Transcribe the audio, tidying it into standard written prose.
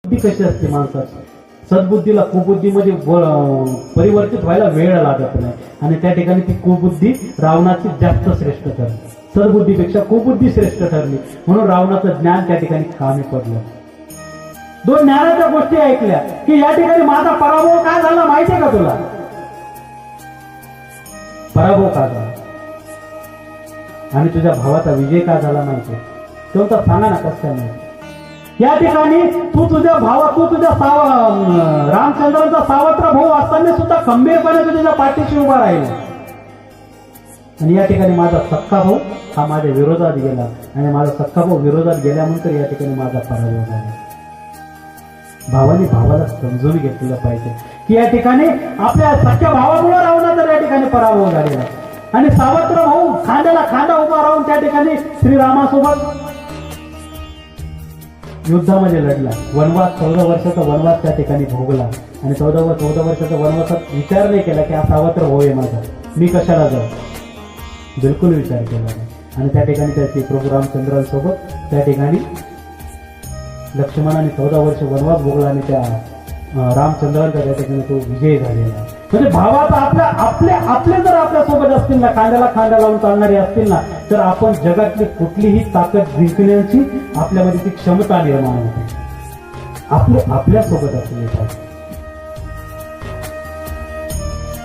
ती कशी असते माणसाची, सद्बुद्धीला कुबुद्धीमध्ये परिवर्तित व्हायला वेळ लागत नाही आणि त्या ठिकाणी ती कुबुद्धी रावणाची जास्त श्रेष्ठ ठरली, सद्बुद्धीपेक्षा कुबुद्धी श्रेष्ठ ठरली, म्हणून रावणाचं ज्ञान त्या ठिकाणी कामी पडलं. दोन ज्ञानाच्या गोष्टी ऐकल्या की या ठिकाणी माझा पराभव काय झाला माहितीये का तुला? पराभव का झाला आणि तुझ्या भावाचा विजय का झाला माहितीये? तेव्हा सांगा ना कसं काय माहिती. या ठिकाणी तू तुझ्या रामचंद्रांचा सावत्र भाऊ असताना सुद्धा खंबीरपणे तुझ्या पाठीशी उभा राहिला आणि या ठिकाणी माझा सख्खा भाऊ हा माझ्या विरोधात गेला आणि माझा सख्खा भाऊ विरोधात गेल्यानंतर या ठिकाणी माझा पराभव झाला. भावाने भावाला समजून घेतलं पाहिजे की या ठिकाणी आपल्या सख्या भावामुळे रावणाचा या ठिकाणी पराभव झालेला आणि सावत्र भाऊ खांद्याला खांदा उभा राहून त्या ठिकाणी श्रीरामासोबत युद्धामध्ये लढला. वनवास 14 वर्षाचा वनवास त्या ठिकाणी भोगला आणि 14 वर्षाचा वनवासात विचार नाही केला की हा सावत्र भाऊ आहे माझा, मी कशाला जाऊ, बिलकुल विचार केला नाही आणि त्या ठिकाणी त्याची प्रभू रामचंद्रांसोबत त्या ठिकाणी लक्ष्मणाने 14 वर्ष वनवास भोगला आणि त्या रामचंद्रांचा त्या ठिकाणी तो विजय झालेला. म्हणजे भावाचा आपले जर आपल्यासोबत असतील ना, खांद्याला खांदा लावून चालणारे असतील ना, तर आपण जगातली कुठलीही ताकद जिंकण्याची आपल्यामध्ये ती क्षमता निर्माण होते. आपल्यासोबत असले पाहिजे.